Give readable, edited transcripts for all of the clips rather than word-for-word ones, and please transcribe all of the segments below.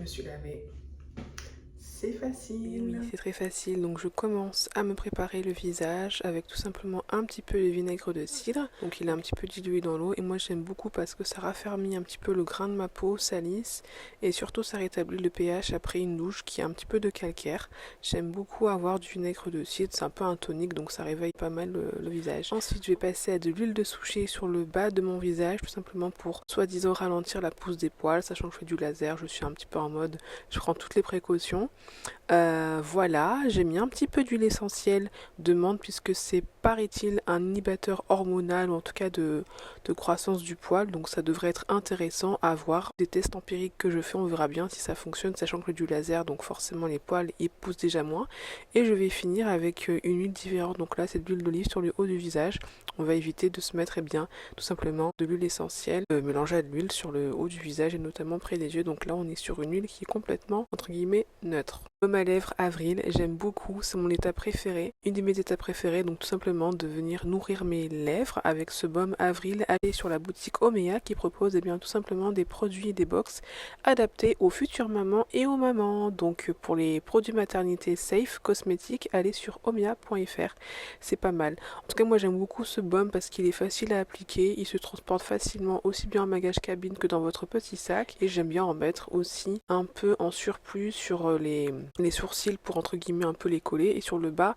me suis lavée. C'est facile. Oui, c'est très facile. Donc je commence à me préparer le visage avec tout simplement un petit peu de vinaigre de cidre. Donc il est un petit peu dilué dans l'eau et moi j'aime beaucoup parce que ça raffermit un petit peu le grain de ma peau, ça lisse et surtout ça rétablit le pH après une douche qui a un petit peu de calcaire. J'aime beaucoup avoir du vinaigre de cidre, c'est un peu un tonique donc ça réveille pas mal le visage. Ensuite je vais passer à de l'huile de souchet sur le bas de mon visage tout simplement pour soi-disant ralentir la pousse des poils, sachant que je fais du laser, je suis un petit peu en mode je prends toutes les précautions. Voilà, j'ai mis un petit peu d'huile essentielle de menthe puisque c'est, paraît-il, un inhibiteur hormonal ou en tout cas de croissance du poil, donc ça devrait être intéressant à voir. Des tests empiriques que je fais, on verra bien si ça fonctionne, sachant que du laser, donc forcément les poils ils poussent déjà moins. Et je vais finir avec une huile différente, donc là c'est de l'huile d'olive sur le haut du visage. On va éviter de se mettre tout simplement de l'huile essentielle mélangée à de l'huile sur le haut du visage et notamment près des yeux. Donc là on est sur une huile qui est complètement entre guillemets neutre. Baume à lèvres Avril, j'aime beaucoup, c'est mon état préféré, une de mes états préférés, donc tout simplement de venir nourrir mes lèvres avec ce baume Avril. Allez sur la boutique Omea qui propose tout simplement des produits et des box adaptés aux futures mamans et aux mamans. Donc pour les produits maternité safe, cosmétiques, allez sur omea.fr, c'est pas mal. En tout cas moi j'aime beaucoup ce baume parce qu'il est facile à appliquer, il se transporte facilement aussi bien en bagage cabine que dans votre petit sac et j'aime bien en mettre aussi un peu en surplus sur les sourcils pour entre guillemets un peu les coller et sur le bas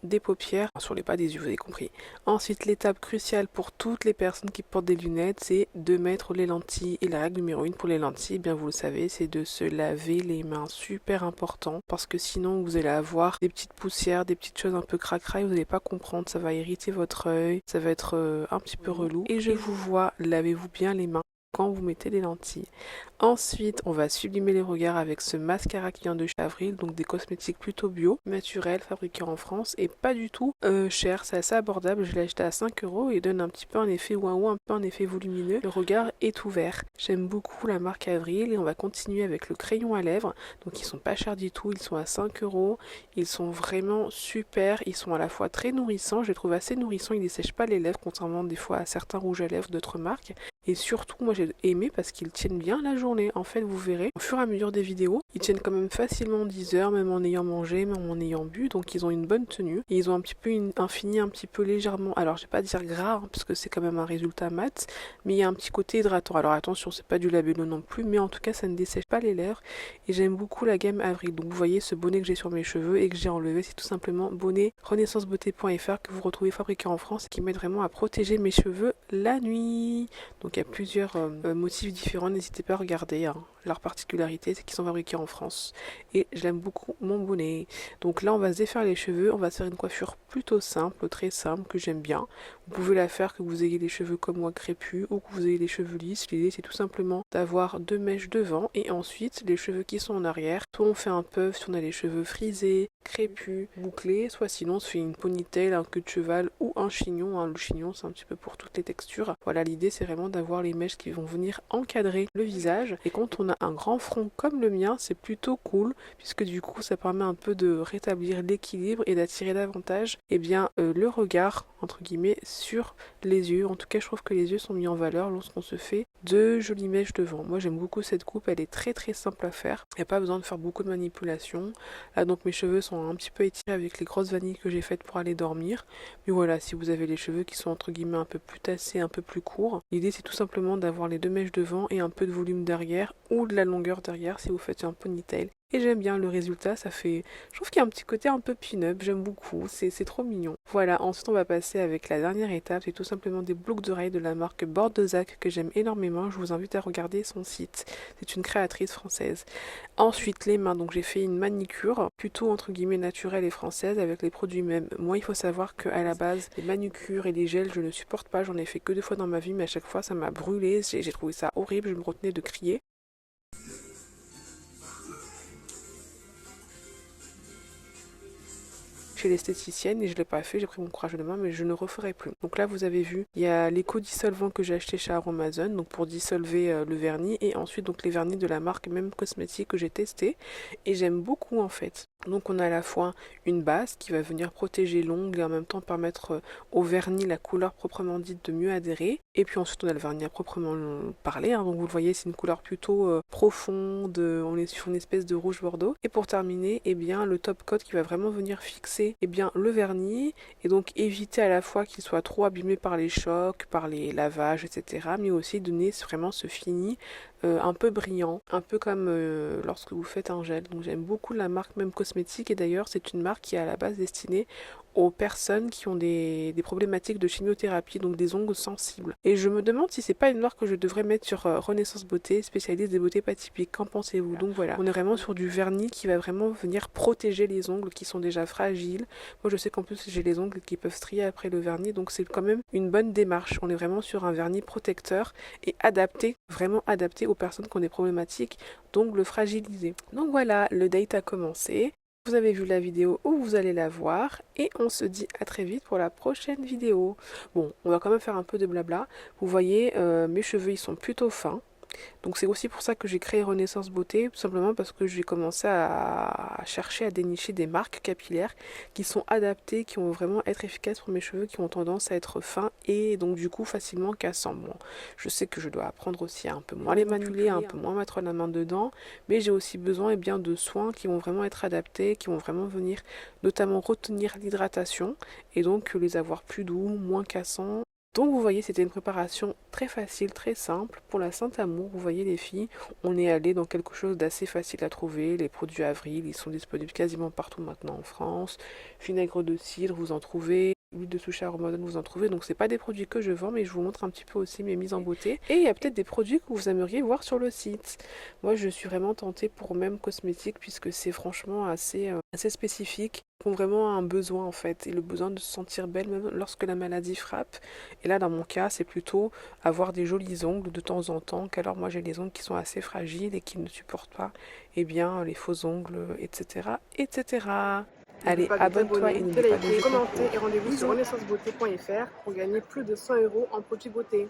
des paupières, enfin, sur les bas des yeux vous avez compris. Ensuite l'étape cruciale pour toutes les personnes qui portent des lunettes c'est de mettre les lentilles et la règle numéro 1 pour les lentilles vous le savez c'est de se laver les mains, super important parce que sinon vous allez avoir des petites poussières, des petites choses un peu cracra et vous n'allez pas comprendre, ça va irriter votre œil, ça va être un petit peu relou et je vous vois, lavez-vous bien les mains quand vous mettez les lentilles. Ensuite, on va sublimer les regards avec ce mascara qui vient de chez Avril, donc des cosmétiques plutôt bio, naturels, fabriqués en France et pas du tout cher, c'est assez abordable, je l'ai acheté à 5 € et donne un petit peu un effet waouh, un peu un effet volumineux, le regard est ouvert. J'aime beaucoup la marque Avril et on va continuer avec le crayon à lèvres, donc ils sont pas chers du tout, ils sont à 5 €, ils sont vraiment super, ils sont à la fois très nourrissants, je les trouve assez nourrissants, ils ne dessèchent pas les lèvres contrairement des fois à certains rouges à lèvres d'autres marques. Et surtout, moi j'ai aimé parce qu'ils tiennent bien la journée. En fait, vous verrez, au fur et à mesure des vidéos, ils tiennent quand même facilement 10 heures, même en ayant mangé, même en ayant bu. Donc ils ont une bonne tenue. Et ils ont un petit peu un fini un petit peu légèrement, alors je vais pas dire gras, parce que c'est quand même un résultat mat, mais il y a un petit côté hydratant. Alors attention, c'est pas du labello non plus, mais en tout cas, ça ne dessèche pas les lèvres. Et j'aime beaucoup la gamme Avril. Donc vous voyez ce bonnet que j'ai sur mes cheveux et que j'ai enlevé, c'est tout simplement bonnet renaissancebeauté.fr que vous retrouvez fabriqué en France et qui m'aide vraiment à protéger mes cheveux la nuit. Donc il y a plusieurs motifs différents, n'hésitez pas à regarder. Hein. Leur particularité, c'est qu'ils sont fabriqués en France. Et j'aime beaucoup mon bonnet. Donc là, on va se défaire les cheveux, on va se faire une coiffure plutôt simple, très simple, que j'aime bien. Vous pouvez la faire que vous ayez les cheveux comme moi crépus ou que vous ayez les cheveux lisses. L'idée, c'est tout simplement d'avoir deux mèches devant et ensuite les cheveux qui sont en arrière. Soit on fait un puff si on a les cheveux frisés, crépus, bouclés, soit sinon on se fait une ponytail, un queue de cheval ou un chignon. Le chignon, c'est un petit peu pour toutes les textures. Voilà, l'idée, c'est vraiment d'avoir les mèches qui vont venir encadrer le visage. Et quand on a un grand front comme le mien, c'est plutôt cool puisque du coup, ça permet un peu de rétablir l'équilibre et d'attirer davantage le regard, entre guillemets, sur les yeux. En tout cas, je trouve que les yeux sont mis en valeur lorsqu'on se fait de jolies mèches devant. Moi, j'aime beaucoup cette coupe, elle est très très simple à faire. Il n'y a pas besoin de faire beaucoup de manipulation. Là, donc mes cheveux sont un petit peu étirés avec les grosses vanilles que j'ai faites pour aller dormir. Mais voilà, si vous avez les cheveux qui sont entre guillemets un peu plus tassés, un peu plus courts, l'idée c'est tout simplement d'avoir les deux mèches devant et un peu de volume derrière ou de la longueur derrière si vous faites un ponytail. Et j'aime bien le résultat, ça fait... Je trouve qu'il y a un petit côté un peu pin-up, j'aime beaucoup, c'est trop mignon. Voilà, ensuite on va passer avec la dernière étape, c'est tout simplement des boucles d'oreilles de la marque Bordezac que j'aime énormément, je vous invite à regarder son site, c'est une créatrice française. Ensuite les mains, donc j'ai fait une manicure plutôt entre guillemets naturelle et française avec les produits mêmes. Moi il faut savoir qu'à la base, les manucures et les gels je ne supporte pas, j'en ai fait que 2 fois dans ma vie mais à chaque fois ça m'a brûlé, j'ai trouvé ça horrible, je me retenais de crier. chez l'esthéticienne et je l'ai pas fait, j'ai pris mon courage de main, mais je ne referai plus. Donc là vous avez vu, il y a l'éco-dissolvant que j'ai acheté chez Aromazone, donc pour dissolver le vernis, et ensuite donc les vernis de la marque Même Cosmétique que j'ai testé et j'aime beaucoup en fait. Donc on a à la fois une base qui va venir protéger l'ongle et en même temps permettre au vernis, la couleur proprement dite, de mieux adhérer. Et puis ensuite on a le vernis à proprement parler, hein. Donc vous le voyez, c'est une couleur plutôt profonde, on est sur une espèce de rouge bordeaux. Et pour terminer, eh bien le top coat qui va vraiment venir fixer le vernis et donc éviter à la fois qu'il soit trop abîmé par les chocs, par les lavages, etc. Mais aussi donner vraiment ce fini un peu brillant, un peu comme lorsque vous faites un gel. Donc j'aime beaucoup la marque Même Cosmétique et d'ailleurs c'est une marque qui est à la base destinée aux personnes qui ont des problématiques de chimiothérapie, donc des ongles sensibles. Et je me demande si c'est pas une marque que je devrais mettre sur Renaissance Beauté, spécialiste des beautés pas typiques. Qu'en pensez-vous? Donc voilà, on est vraiment sur du vernis qui va vraiment venir protéger les ongles qui sont déjà fragiles. Moi je sais qu'en plus j'ai les ongles qui peuvent strier après le vernis, donc c'est quand même une bonne démarche. On est vraiment sur un vernis protecteur et adapté, vraiment adapté aux personnes qui ont des problématiques d'ongles fragilisés. Donc voilà, le date a commencé. Vous avez vu la vidéo ou vous allez la voir et on se dit à très vite pour la prochaine vidéo. Bon, on va quand même faire un peu de blabla. Vous voyez, mes cheveux ils sont plutôt fins. Donc c'est aussi pour ça que j'ai créé Renaissance Beauté, tout simplement parce que j'ai commencé à chercher à dénicher des marques capillaires qui sont adaptées, qui vont vraiment être efficaces pour mes cheveux, qui ont tendance à être fins et donc du coup facilement cassants. Bon, je sais que je dois apprendre aussi à un peu moins les manipuler, un peu moins mettre la main dedans, mais j'ai aussi besoin de soins qui vont vraiment être adaptés, qui vont vraiment venir notamment retenir l'hydratation et donc les avoir plus doux, moins cassants. Donc vous voyez, c'était une préparation très facile, très simple pour la Saint-Amour. Vous voyez les filles, on est allé dans quelque chose d'assez facile à trouver. Les produits Avril, ils sont disponibles quasiment partout maintenant en France. Vinaigre de cidre, vous en trouvez. L'huile de souchet Aromazone, vous en trouvez. Donc c'est pas des produits que je vends, mais je vous montre un petit peu aussi mes mises en beauté. Et il y a peut-être des produits que vous aimeriez voir sur le site. Moi je suis vraiment tentée pour Même Cosmétique puisque c'est franchement assez spécifique. Ils ont vraiment un besoin en fait, et le besoin de se sentir belle même lorsque la maladie frappe. Et là dans mon cas c'est plutôt avoir des jolis ongles de temps en temps, qu'alors moi j'ai les ongles qui sont assez fragiles et qui ne supportent pas les faux ongles, etc. etc. Allez, abonne-toi et n'oublie pas de commenter et rendez-vous sur renaissancebeauté.fr pour gagner plus de 100 € en produits beauté.